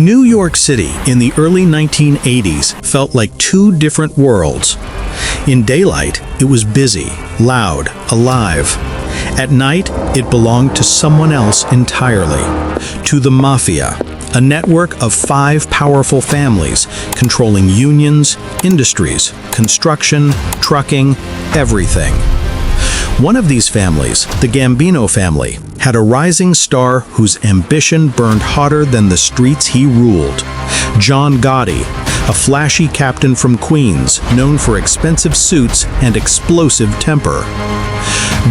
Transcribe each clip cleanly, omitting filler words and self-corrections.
New York City in the early 1980s felt like two different worlds. In daylight, it was busy, loud, alive. At night, it belonged to someone else entirely, to the Mafia, a network of 5 powerful families controlling unions, industries, construction, trucking, everything. One of these families, the Gambino family, had a rising star whose ambition burned hotter than the streets he ruled. John Gotti, a flashy captain from Queens, known for expensive suits and explosive temper.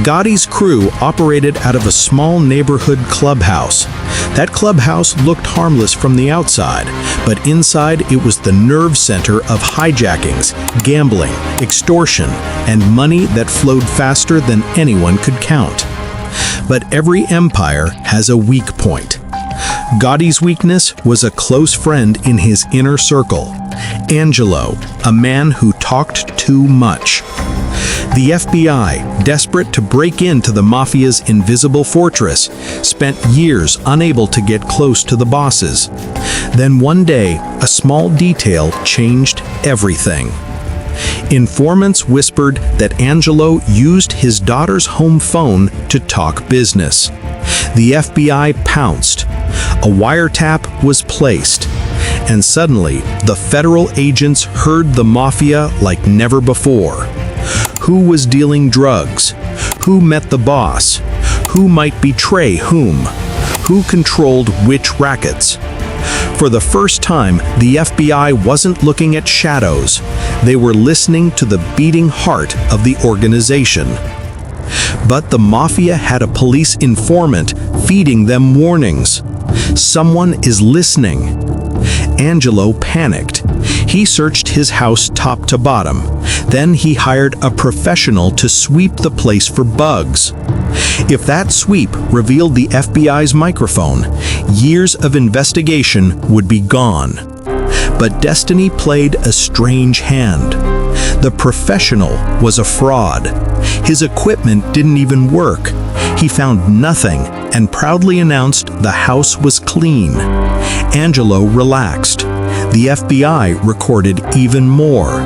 Gotti's crew operated out of a small neighborhood clubhouse. That clubhouse looked harmless from the outside, but inside it was the nerve center of hijackings, gambling, extortion, and money that flowed faster than anyone could count. But every empire has a weak point. Gotti's weakness was a close friend in his inner circle, Angelo, a man who talked too much. The FBI, desperate to break into the Mafia's invisible fortress, spent years unable to get close to the bosses. Then one day, a small detail changed everything. Informants whispered that Angelo used his daughter's home phone to talk business. The FBI pounced. A wiretap was placed. And suddenly, the federal agents heard the Mafia like never before. Who was dealing drugs? Who met the boss? Who might betray whom? Who controlled which rackets? For the first time, the FBI wasn't looking at shadows. They were listening to the beating heart of the organization. But the Mafia had a police informant feeding them warnings. Someone is listening. Angelo panicked. He searched his house top to bottom. Then he hired a professional to sweep the place for bugs. If that sweep revealed the FBI's microphone, years of investigation would be gone. But destiny played a strange hand. The professional was a fraud. His equipment didn't even work. He found nothing and proudly announced the house was clean. Angelo relaxed. The FBI recorded even more.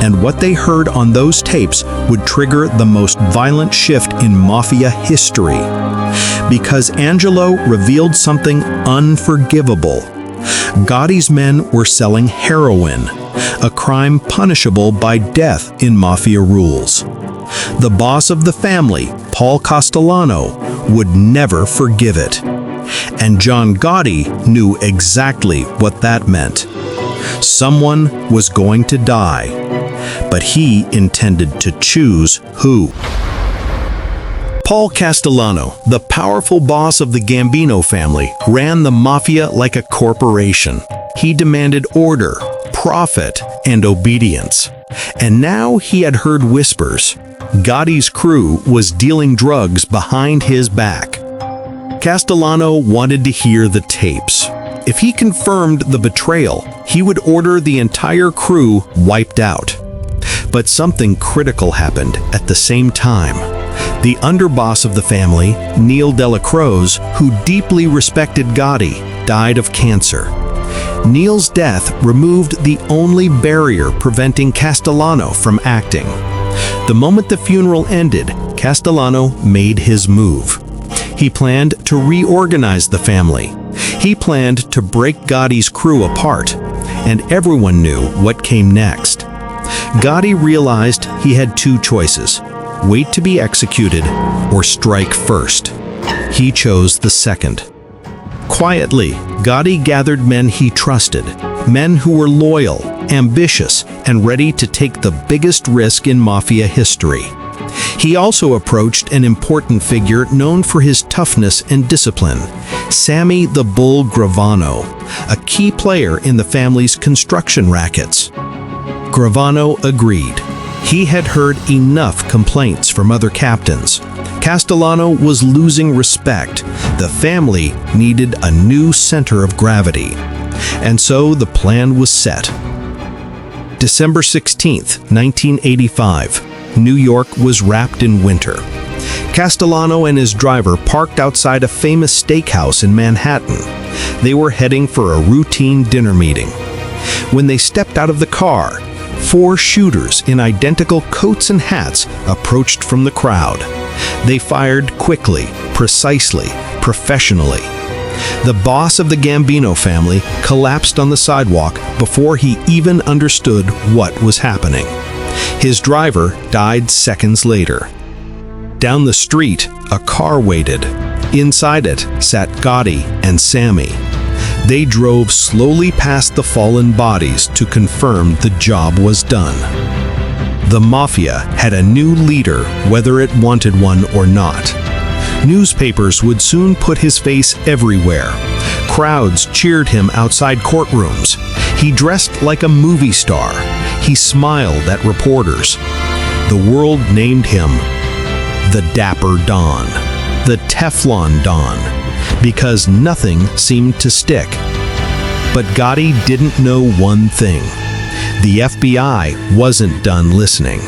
And what they heard on those tapes would trigger the most violent shift in Mafia history. Because Angelo revealed something unforgivable. Gotti's men were selling heroin, a crime punishable by death in Mafia rules. The boss of the family, Paul Castellano, would never forgive it. And John Gotti knew exactly what that meant. Someone was going to die, but he intended to choose who. Paul Castellano, the powerful boss of the Gambino family, ran the Mafia like a corporation. He demanded order, profit, and obedience. And now he had heard whispers. Gotti's crew was dealing drugs behind his back. Castellano wanted to hear the tapes. If he confirmed the betrayal, he would order the entire crew wiped out. But something critical happened at the same time. The underboss of the family, Neil Delacroze, who deeply respected Gotti, died of cancer. Neil's death removed the only barrier preventing Castellano from acting. The moment the funeral ended, Castellano made his move. He planned to reorganize the family. He planned to break Gotti's crew apart, and everyone knew what came next. Gotti realized he had 2 choices: wait to be executed or strike first. He chose the second. Quietly, Gotti gathered men he trusted, men who were loyal, ambitious, and ready to take the biggest risk in Mafia history. He also approached an important figure known for his toughness and discipline, Sammy the Bull Gravano, a key player in the family's construction rackets. Gravano agreed. He had heard enough complaints from other captains. Castellano was losing respect. The family needed a new center of gravity. And so the plan was set. December 16th, 1985. New York was wrapped in winter. Castellano and his driver parked outside a famous steakhouse in Manhattan. They were heading for a routine dinner meeting. When they stepped out of the car, 4 shooters in identical coats and hats approached from the crowd. They fired quickly, precisely, professionally. The boss of the Gambino family collapsed on the sidewalk before he even understood what was happening. His driver died seconds later. Down the street, a car waited. Inside it sat Gotti and Sammy. They drove slowly past the fallen bodies to confirm the job was done. The Mafia had a new leader, whether it wanted one or not. Newspapers would soon put his face everywhere. Crowds cheered him outside courtrooms. He dressed like a movie star. He smiled at reporters. The world named him the Dapper Don, the Teflon Don, because nothing seemed to stick. But Gotti didn't know one thing. The FBI wasn't done listening.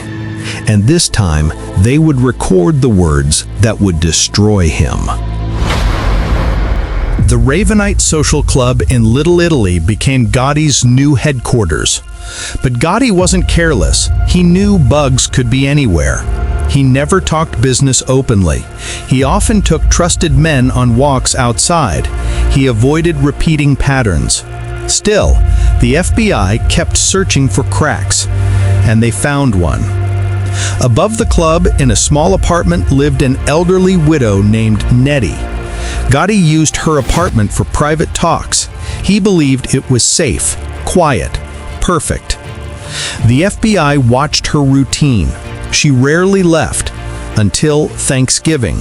And this time, they would record the words that would destroy him. The Ravenite Social Club in Little Italy became Gotti's new headquarters. But Gotti wasn't careless. He knew bugs could be anywhere. He never talked business openly. He often took trusted men on walks outside. He avoided repeating patterns. Still, the FBI kept searching for cracks, and they found one. Above the club, in a small apartment, lived an elderly widow named Nettie. Gotti used her apartment for private talks. He believed it was safe, quiet, perfect. The FBI watched her routine. She rarely left, until Thanksgiving.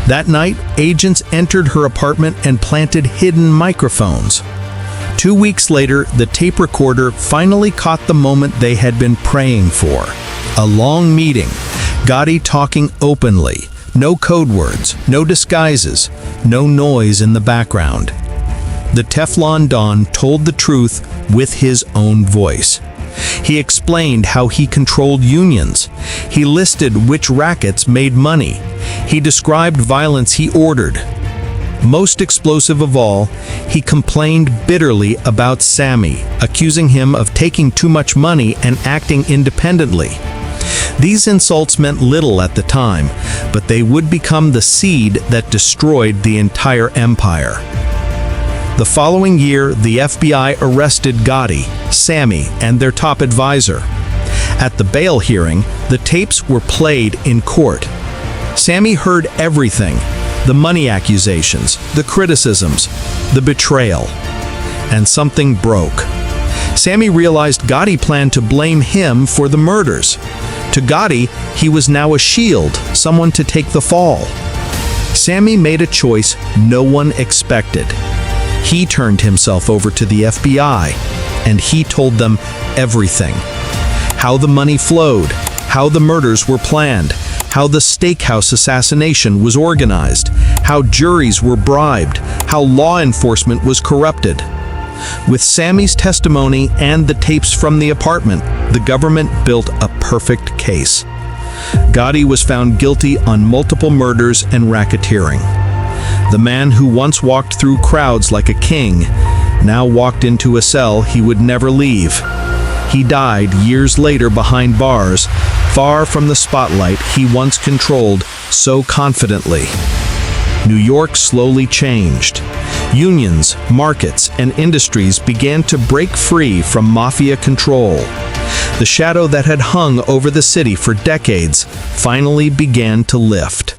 That night, agents entered her apartment and planted hidden microphones. 2 weeks later, the tape recorder finally caught the moment they had been praying for. A long meeting, Gotti talking openly, no code words, no disguises, no noise in the background. The Teflon Don told the truth with his own voice. He explained how he controlled unions. He listed which rackets made money. He described violence he ordered. Most explosive of all, he complained bitterly about Sammy, accusing him of taking too much money and acting independently. These insults meant little at the time, but they would become the seed that destroyed the entire empire. The following year, the FBI arrested Gotti, Sammy, and their top advisor. At the bail hearing, the tapes were played in court. Sammy heard everything: the money accusations, the criticisms, the betrayal. And something broke. Sammy realized Gotti planned to blame him for the murders. To Gotti, he was now a shield, someone to take the fall. Sammy made a choice no one expected. He turned himself over to the FBI, and he told them everything. How the money flowed, how the murders were planned, how the steakhouse assassination was organized, how juries were bribed, how law enforcement was corrupted. With Sammy's testimony and the tapes from the apartment, the government built a perfect case. Gotti was found guilty on multiple murders and racketeering. The man who once walked through crowds like a king now walked into a cell he would never leave. He died years later behind bars, far from the spotlight he once controlled so confidently. New York slowly changed. Unions, markets, and industries began to break free from mafia control. The shadow that had hung over the city for decades finally began to lift.